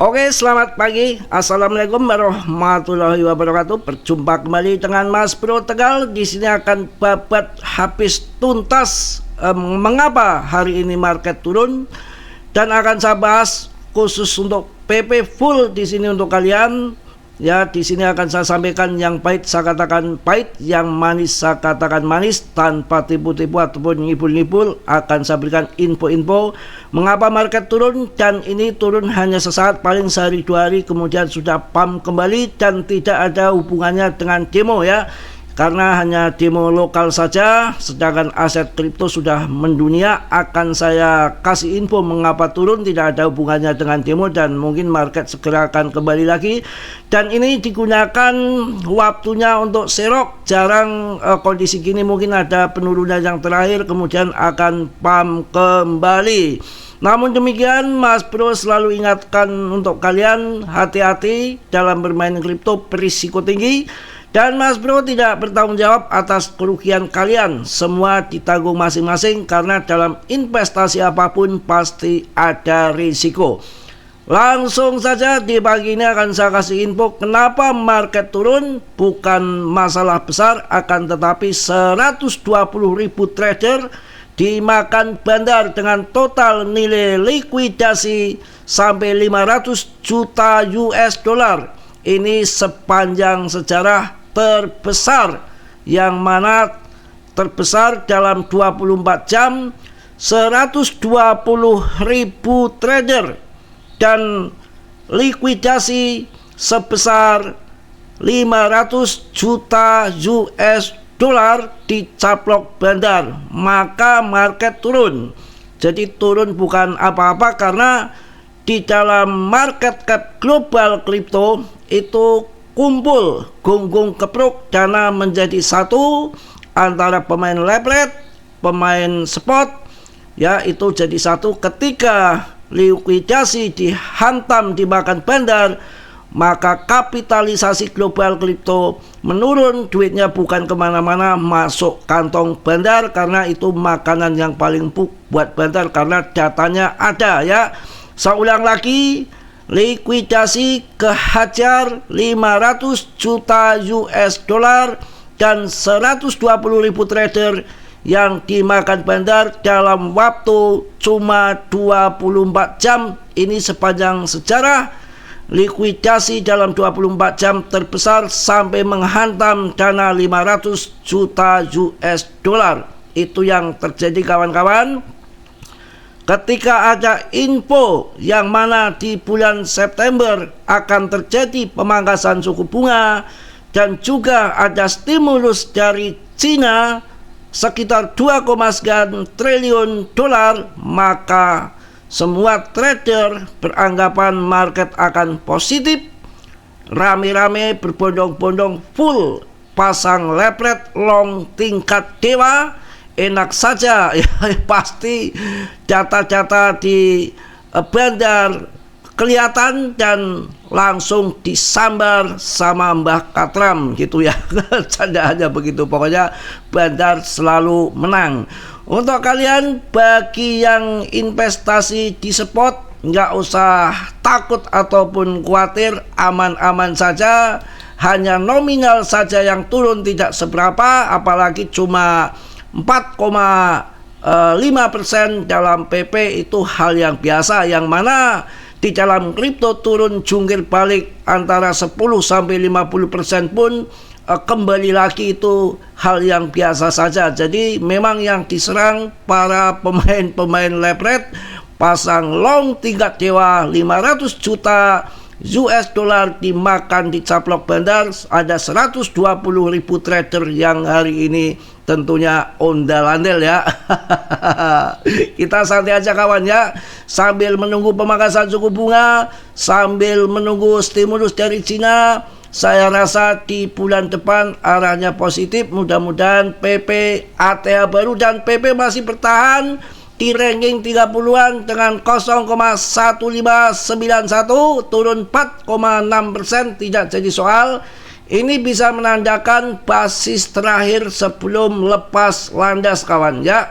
Oke, selamat pagi. Assalamualaikum warahmatullahi wabarakatuh. Berjumpa kembali dengan Mas Bro Tegal. Di sini akan babat habis tuntas mengapa hari ini market turun, dan akan saya bahas khusus untuk PP full di sini untuk kalian. Ya, di sini akan saya sampaikan yang pahit saya katakan pahit, yang manis saya katakan manis, tanpa tipu-tipu ataupun ngibul-ngibul. Akan saya berikan info-info mengapa market turun, dan ini turun hanya sesaat, paling sehari dua hari kemudian sudah pump kembali, dan tidak ada hubungannya dengan demo ya. Karena hanya demo lokal saja, sedangkan aset kripto sudah mendunia. Akan saya kasih info mengapa turun, tidak ada hubungannya dengan demo, dan mungkin market segera akan kembali lagi. Dan ini digunakan waktunya untuk serok. Jarang kondisi gini, mungkin ada penurunan yang terakhir kemudian akan pump kembali. Namun demikian, Mas Bro selalu ingatkan untuk kalian hati-hati dalam bermain kripto, berisiko tinggi. Dan Mas Bro tidak bertanggung jawab atas kerugian kalian, semua ditanggung masing-masing, karena dalam investasi apapun pasti ada risiko. Langsung saja di pagi ini akan saya kasih info kenapa market turun. Bukan masalah besar, akan tetapi 120.000 trader dimakan bandar dengan total nilai likuidasi sampai 500 juta US dollar. Ini sepanjang sejarah terbesar, yang mana terbesar dalam 24 jam 120.000 trader dan likuidasi sebesar 500 juta US dollar dicaplok bandar, maka market turun. Jadi turun bukan apa-apa, karena di dalam market cap global kripto itu kumpul gunggung kepruk, dana menjadi satu antara pemain lepret, pemain spot, ya itu jadi satu. Ketika likuidasi dihantam, dimakan bandar, maka kapitalisasi global kripto menurun. Duitnya bukan kemana-mana, masuk kantong bandar, karena itu makanan yang paling empuk buat bandar, karena datanya ada ya. Saya ulang lagi, likuidasi kehajar 500 juta US dollar dan 120.000 trader yang dimakan bandar dalam waktu cuma 24 jam. Ini sepanjang sejarah likuidasi dalam 24 jam terbesar sampai menghantam dana 500 juta US dollar. Itu yang terjadi kawan-kawan. Ketika ada info yang mana di bulan September akan terjadi pemangkasan suku bunga, dan juga ada stimulus dari Cina sekitar 2,9 triliun dolar, maka semua trader beranggapan market akan positif, rame-rame berbondong-bondong full pasang lepret long tingkat dewa. Enak saja ya, pasti data-data di bandar kelihatan dan langsung disambar sama Mbah Katram gitu ya. Candaannya begitu, pokoknya bandar selalu menang. Untuk kalian bagi yang investasi di spot, nggak usah takut ataupun khawatir, aman-aman saja. Hanya nominal saja yang turun, tidak seberapa, apalagi cuma 4,5% dalam PP. Itu hal yang biasa, yang mana di dalam kripto turun jungkir balik antara 10-50% pun kembali lagi, itu hal yang biasa saja. Jadi memang yang diserang para pemain-pemain lepret, pasang long tingkat dewa 500 juta US dollar dimakan, dicaplok bandar. Ada 120.000 trader yang hari ini tentunya ondal-andel ya. Kita santai aja kawan ya, sambil menunggu pemangkasan suku bunga, sambil menunggu stimulus dari Cina. Saya rasa di bulan depan arahnya positif. Mudah-mudahan PP, ATH baru dan PP masih bertahan di ranking 30-an dengan 0,1591, turun 4,6%, tidak jadi soal. Ini bisa menandakan basis terakhir sebelum lepas landas kawan ya.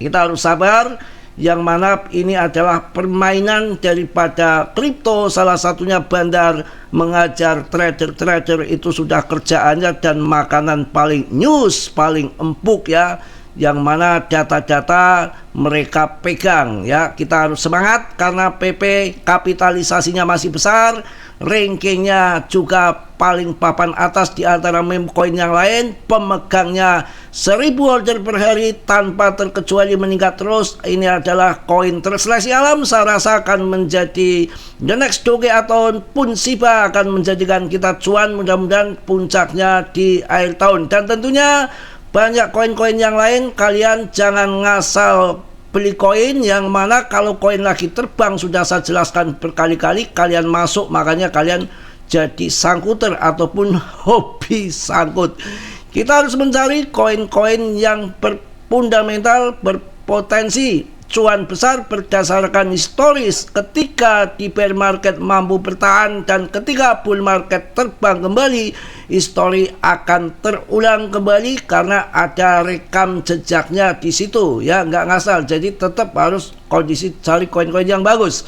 Kita harus sabar, yang mana ini adalah permainan daripada kripto, salah satunya Bandar mengajar trader-trader itu sudah kerjaannya dan makanan paling news, paling empuk ya, yang mana data-data mereka pegang ya. Kita harus semangat karena PP kapitalisasinya masih besar, rankingnya juga paling papan atas di antara meme coin yang lain, pemegangnya 1000 order per hari tanpa terkecuali meningkat terus. Ini adalah koin terseleksi alam, saya rasa akan menjadi the next Doge ataupun Shiba, akan menjadikan kita cuan, mudah-mudahan puncaknya di akhir tahun. Dan tentunya banyak koin-koin yang lain, kalian jangan ngasal beli koin yang mana kalau koin lagi terbang, sudah saya jelaskan berkali-kali, kalian masuk, makanya kalian jadi sangkuter ataupun hobi sangkut. Kita harus mencari koin-koin yang berfundamental, berpotensi cuan besar berdasarkan historis. Ketika di bear market mampu bertahan dan ketika bull market terbang kembali, histori akan terulang kembali karena ada rekam jejaknya di situ ya, nggak ngasal. Jadi tetap harus kondisi cari koin-koin yang bagus.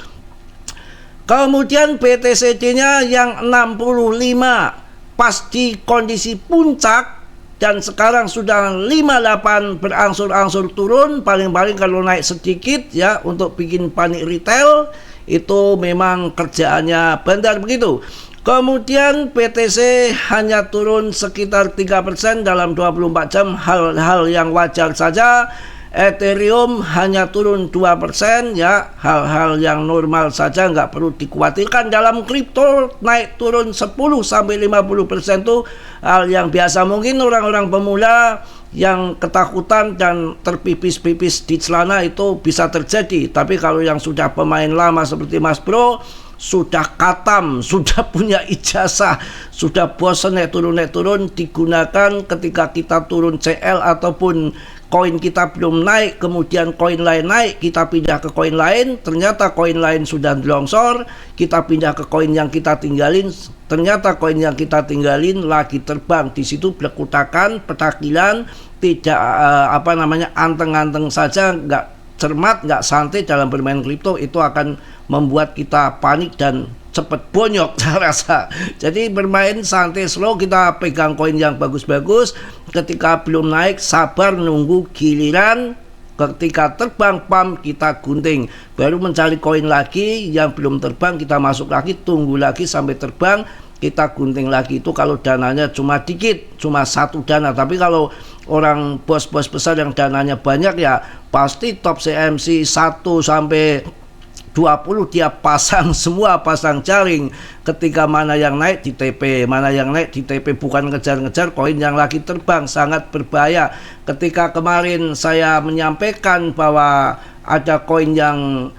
Kemudian BTCD-nya yang 65 pas di kondisi puncak dan sekarang sudah 58 berangsur-angsur turun, paling-paling kalau naik sedikit ya untuk bikin panik retail, itu memang kerjaannya Bandar begitu. Kemudian BTC hanya turun sekitar 3% dalam 24 jam, hal-hal yang wajar saja. Ethereum hanya turun 2% ya, hal-hal yang normal saja, nggak perlu dikhawatirkan. Dalam kripto naik turun 10-50% itu hal yang biasa. Mungkin orang-orang pemula yang ketakutan dan terpipis-pipis di celana itu bisa terjadi, tapi kalau yang sudah pemain lama seperti Mas Bro, sudah katam, sudah punya ijazah, sudah bosan naik turun, digunakan ketika kita turun CL ataupun koin kita belum naik, kemudian koin lain naik, kita pindah ke koin lain, ternyata koin lain sudah longsor, kita pindah ke koin yang kita tinggalin, ternyata koin yang kita tinggalin lagi terbang. Di situ berkutakan, petakilan, tidak anteng-anteng saja, nggak cermat, nggak santai dalam bermain kripto, itu akan membuat kita panik dan cepet bonyok saya rasa. Jadi bermain santai slow, kita pegang koin yang bagus-bagus, ketika belum naik sabar nunggu giliran, ketika terbang pam kita gunting, baru mencari koin lagi yang belum terbang, kita masuk lagi, tunggu lagi sampai terbang, kita gunting lagi. Itu kalau dananya cuma dikit, cuma satu dana. Tapi kalau orang bos-bos besar yang dananya banyak ya pasti top CMC 1 sampai 20 dia pasang semua, pasang jaring. Ketika mana yang naik di TP, mana yang naik di TP, bukan ngejar-ngejar koin yang lagi terbang, sangat berbahaya. Ketika kemarin saya menyampaikan bahwa ada koin yang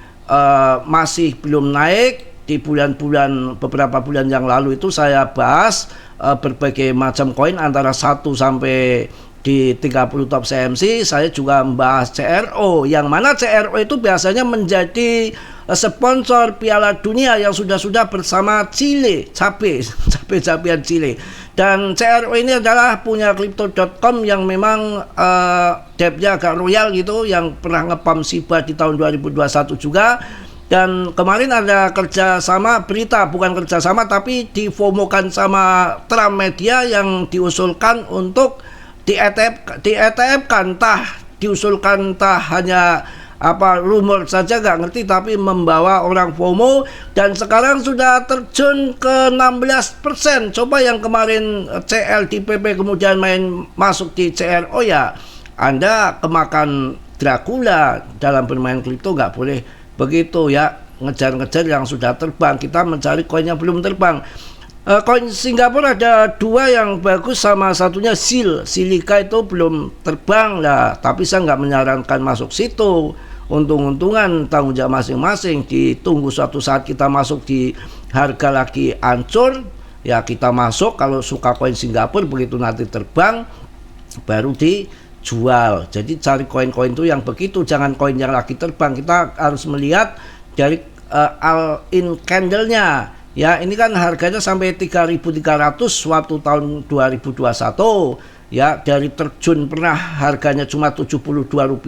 masih belum naik di bulan-bulan, beberapa bulan yang lalu itu saya bahas berbagai macam koin antara 1 sampai di 30 top CMC. Saya juga membahas CRO, yang mana CRO itu biasanya menjadi sponsor Piala Dunia yang sudah bersama Chile, cabe-cabean Chile. Dan CRO ini adalah punya Crypto.com yang memang depnya agak royal gitu, yang pernah ngepam Shiba di tahun 2021 juga. Dan kemarin ada kerjasama, berita bukan kerjasama tapi difomokan sama Trump Media yang diusulkan untuk di ETF-kan, diusulkan hanya rumor saja nggak ngerti, tapi membawa orang FOMO dan sekarang sudah terjun ke 16%. Coba yang kemarin CL di PP kemudian masuk di CRO, ya Anda kemakan Dracula. Dalam bermain kripto nggak boleh begitu ya, ngejar-ngejar yang sudah terbang, kita mencari koin yang belum terbang. Koin Singapura ada 2 yang bagus, sama satunya Silika itu belum terbang lah, tapi saya nggak menyarankan masuk situ. Untung-untungan, tanggung jawab masing-masing. Ditunggu suatu saat kita masuk di harga lagi ancur, ya kita masuk. Kalau suka koin Singapura, begitu nanti terbang baru dijual. Jadi cari koin-koin itu yang begitu, jangan koin yang lagi terbang. Kita harus melihat dari all-in candle-nya. Ya, ini kan harganya sampai 3.300 waktu tahun 2021. Ya, dari terjun pernah harganya cuma Rp72.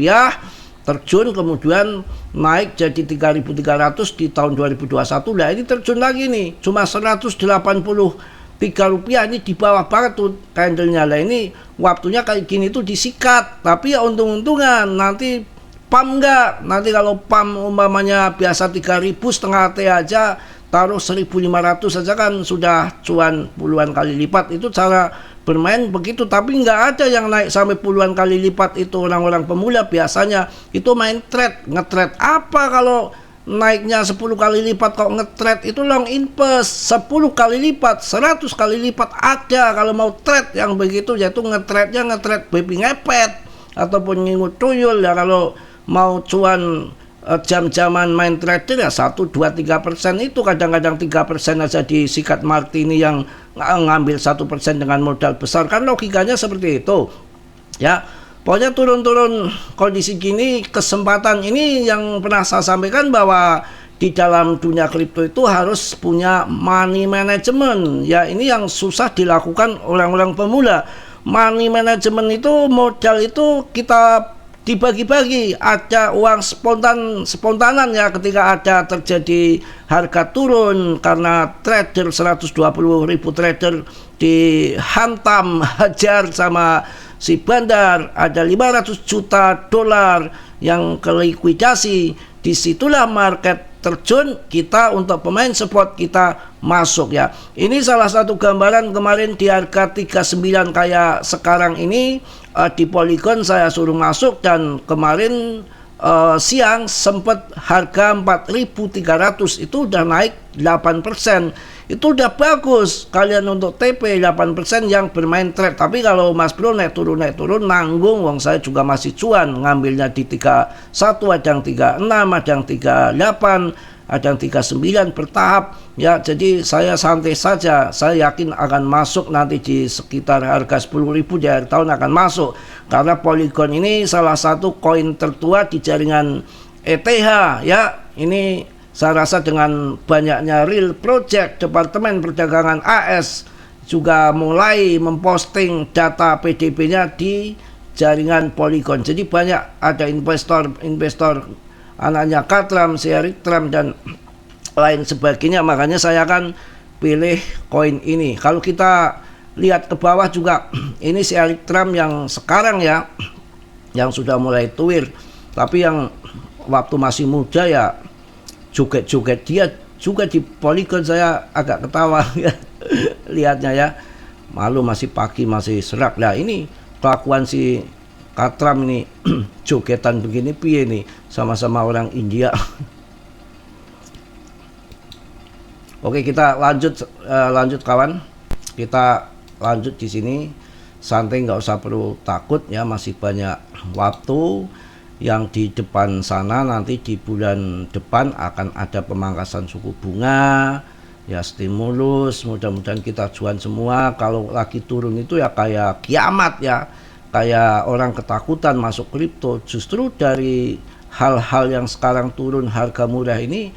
terjun kemudian naik jadi 3.300 di tahun 2021. Nah ini terjun lagi nih cuma 183 rupiah, ini di bawah banget tuh candlenya. Lah ini waktunya kayak gini tuh disikat, tapi ya untung-untungan. Nanti pam enggak, nanti kalau pam umpamanya biasa 3.000 setengah T aja, taruh 1.500 saja kan sudah cuan puluhan kali lipat. Itu cara bermain begitu, tapi nggak ada yang naik sampai puluhan kali lipat. Itu orang-orang pemula biasanya itu main trade, nge-trade apa kalau naiknya 10 kali lipat kok nge-trade. Itu long invest 10 kali lipat, 100 kali lipat ada kalau mau trade yang begitu, yaitu nge-trade-nya nge-trade baby ngepet ataupun ngingut tuyul ya. Kalau mau cuan jam-jaman main trader ya 1, 2, 3% itu kadang-kadang 3% aja disikat Martini yang ngambil 1% dengan modal besar, kan logikanya seperti itu ya. Pokoknya turun-turun kondisi gini, kesempatan ini yang pernah saya sampaikan bahwa di dalam dunia kripto itu harus punya money management ya. Ini yang susah dilakukan orang-orang pemula. Money management itu, modal itu kita dibagi-bagi, ada uang spontanan ya ketika ada terjadi harga turun karena trader 120.000 trader dihantam hajar sama si bandar, ada 500 juta dolar yang kelikuidasi. Disitulah market terjun kita untuk pemain spot kita masuk ya. Ini salah satu gambaran kemarin di harga 39 kayak sekarang ini. Di Polygon saya suruh masuk dan kemarin siang sempat harga 4.300, itu udah naik 8%. Itu udah bagus kalian untuk TP 8% yang bermain trade. Tapi kalau Mas Bro naik turun nanggung, wong saya juga masih cuan ngambilnya di 31, ada yang 36, ada yang 38, ada yang 39 bertahap ya. Jadi saya santai saja, saya yakin akan masuk nanti di sekitar harga 10.000 di akhir tahun akan masuk, karena Polygon ini salah satu koin tertua di jaringan ETH ya. Ini saya rasa dengan banyaknya real project, Departemen Perdagangan AS juga mulai memposting data PDB-nya di jaringan Polygon. Jadi banyak ada investor anaknya Katram, si Eric Tram dan lain sebagainya. Makanya saya akan pilih koin ini. Kalau kita lihat ke bawah juga, ini si Eric Tram yang sekarang ya, yang sudah mulai tuir, tapi yang waktu masih muda ya joget-joget dia juga di Polygon. Saya agak ketawa ya lihatnya ya, malu masih pagi masih serak. Nah ini kelakuan si Katram ini jogetan begini piye nih, sama-sama orang India. Oke, kita lanjut kawan, kita lanjut di sini santai, nggak usah perlu takut ya, masih banyak waktu. Yang di depan sana nanti di bulan depan akan ada pemangkasan suku bunga ya, stimulus, mudah-mudahan kita cuan semua. Kalau lagi turun itu ya kayak kiamat ya, kayak orang ketakutan masuk kripto. Justru dari hal-hal yang sekarang turun harga murah ini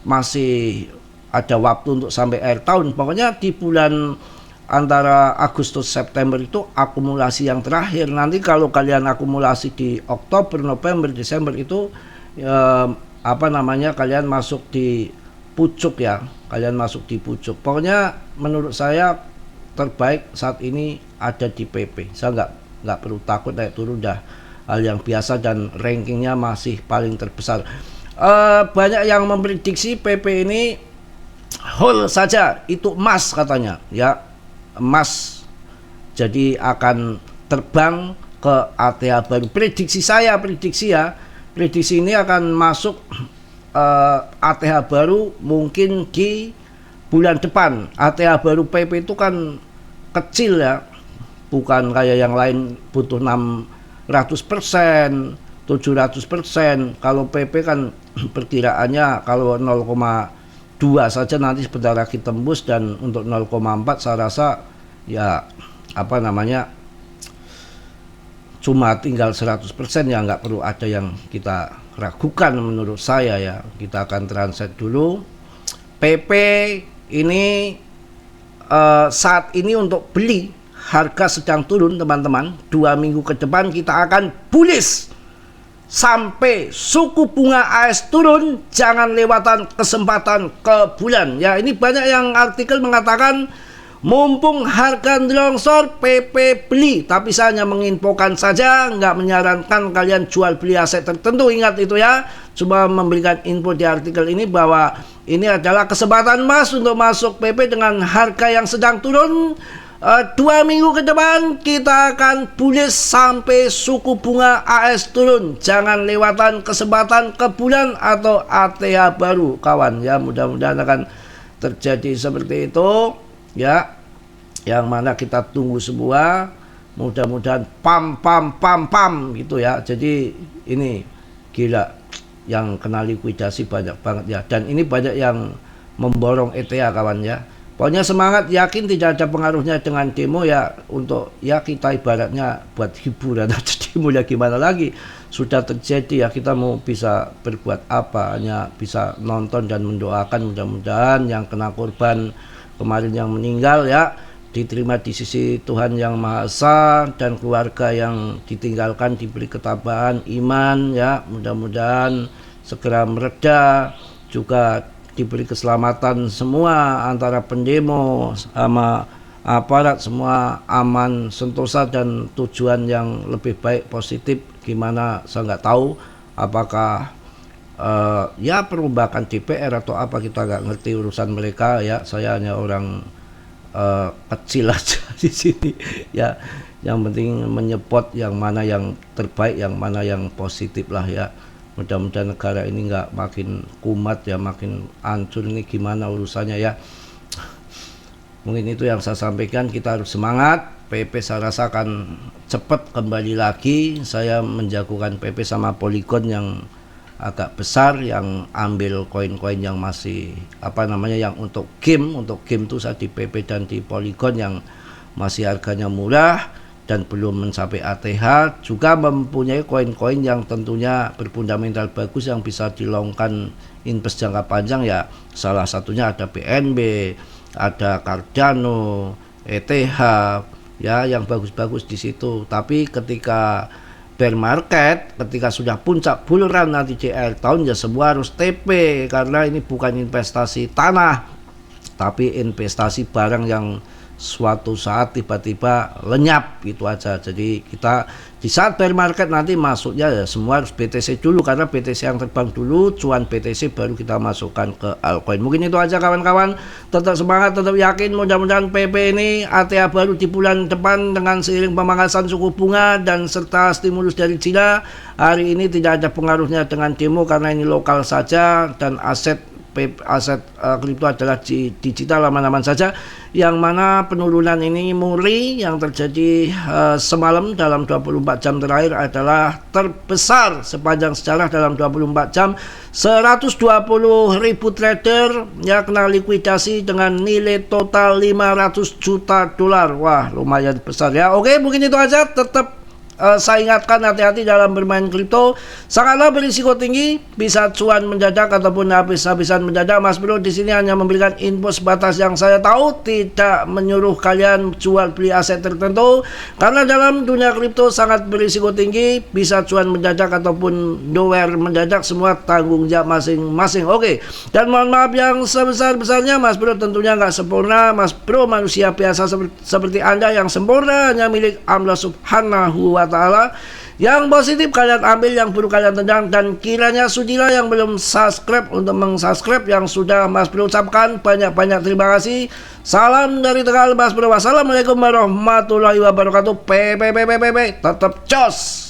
masih ada waktu untuk sampai akhir tahun. Pokoknya di bulan antara Agustus September itu akumulasi yang terakhir. Nanti kalau kalian akumulasi di Oktober, November, Desember itu kalian masuk di pucuk ya, kalian masuk di pucuk. Pokoknya menurut saya terbaik saat ini ada di PP. Saya nggak perlu takut naik turun, dah hal yang biasa dan rankingnya masih paling terbesar. Banyak yang memprediksi PP ini hold saja, itu emas katanya ya, emas jadi akan terbang ke ATH baru. Prediksi ini akan masuk ATH baru mungkin di bulan depan. ATH baru PP itu kan kecil ya, bukan kayak yang lain butuh 600%, 700%. Kalau PP kan perkiraannya kalau 0,2 saja nanti sebentar lagi tembus, dan untuk 0,4 saya rasa ya cuma tinggal 100% ya, nggak perlu ada yang kita ragukan menurut saya ya. Kita akan transit dulu. PP ini saat ini untuk beli harga sedang turun teman-teman. 2 minggu ke depan kita akan bullish sampai suku bunga AS turun, jangan lewatan kesempatan ke bulan. Ya, ini banyak yang artikel mengatakan mumpung harga longsor PP beli, tapi saya hanya menginfokan saja, nggak menyarankan kalian jual beli aset tertentu. Ingat itu ya, cuma memberikan info di artikel ini bahwa ini adalah kesempatan emas untuk masuk PP dengan harga yang sedang turun. 2 minggu ke depan kita akan bullish sampai suku bunga AS turun. Jangan lewatan kesempatan ke bulan atau ATH baru, kawan. Ya, mudah-mudahan akan terjadi seperti itu. Ya, yang mana kita tunggu semua, mudah-mudahan pam gitu ya. Jadi ini gila, yang kena likuidasi banyak banget ya, dan ini banyak yang memborong ETH, kawan ya. Pokoknya semangat, yakin tidak ada pengaruhnya dengan demo ya, untuk ya kita ibaratnya buat hiburan aja. Demo ya gimana lagi, sudah terjadi ya, kita mau bisa berbuat apa, hanya bisa nonton dan mendoakan mudah-mudahan yang kena korban kemarin yang meninggal ya diterima di sisi Tuhan Yang Maha Esa, dan keluarga yang ditinggalkan diberi ketabahan iman ya, mudah-mudahan segera mereda, juga diberi keselamatan semua antara pendemo sama aparat, semua aman sentosa dan tujuan yang lebih baik positif. Gimana saya nggak tahu, apakah ya perombakan DPR atau apa, kita nggak ngerti urusan mereka ya. Saya hanya orang kecil aja di sini ya, yang penting menyepot yang mana yang terbaik, yang mana yang positif lah ya. Mudah-mudahan negara ini nggak makin kumat ya, makin hancur ini gimana urusannya ya. Mungkin itu yang saya sampaikan, kita harus semangat. PP saya rasa akan cepat kembali lagi. Saya menjagokan PP sama Polygon yang agak besar, yang ambil koin-koin yang masih apa namanya, yang untuk game tuh saya di PP dan di Polygon yang masih harganya murah dan belum mencapai ATH, juga mempunyai koin-koin yang tentunya berfundamental bagus yang bisa dilongkan invest jangka panjang ya. Salah satunya ada BNB, ada Cardano, ETH ya, yang bagus-bagus di situ. Tapi ketika bear market, ketika sudah puncak bull run nanti di akhir tahun ya, semua harus TP, karena ini bukan investasi tanah tapi investasi barang yang suatu saat tiba-tiba lenyap gitu aja. Jadi kita di saat bear market nanti masuknya ya semua harus BTC dulu, karena BTC yang terbang dulu, cuan BTC baru kita masukkan ke altcoin. Mungkin itu aja kawan-kawan, tetap semangat, tetap yakin, mudah-mudahan PP ini ATH baru di bulan depan dengan seiring pemangkasan suku bunga dan serta stimulus dari Cina. Hari ini tidak ada pengaruhnya dengan demo karena ini lokal saja, dan aset kripto adalah digital, aman-aman saja. Yang mana penurunan ini murni yang terjadi semalam dalam 24 jam terakhir adalah terbesar sepanjang sejarah. Dalam 24 jam 120.000 trader ya kena likuidasi dengan nilai total 500 juta dolar. Wah, lumayan besar ya. Oke, mungkin itu aja. Tetap saya ingatkan, hati-hati dalam bermain kripto, sangatlah berisiko tinggi, bisa cuan mendadak ataupun habis-habisan mendadak. Mas Bro di sini hanya memberikan info sebatas yang saya tahu, tidak menyuruh kalian jual beli aset tertentu, karena dalam dunia kripto sangat berisiko tinggi, bisa cuan mendadak ataupun nowhere mendadak, semua tanggung jawab masing-masing. Oke, dan mohon maaf yang sebesar-besarnya, Mas Bro tentunya nggak sempurna. Mas Bro manusia biasa seperti Anda, yang sempurna hanya milik Allah Subhanahu wa Ta'ala. Yang positif kalian ambil, yang buruk kalian tendang. Dan kiranya sudilah yang belum subscribe untuk mengsubscribe, yang sudah Mas Bro ucapkan banyak-banyak terima kasih. Salam dari Tegal, Mas Bro. Wassalamualaikum warahmatullahi wabarakatuh. Tetap jos.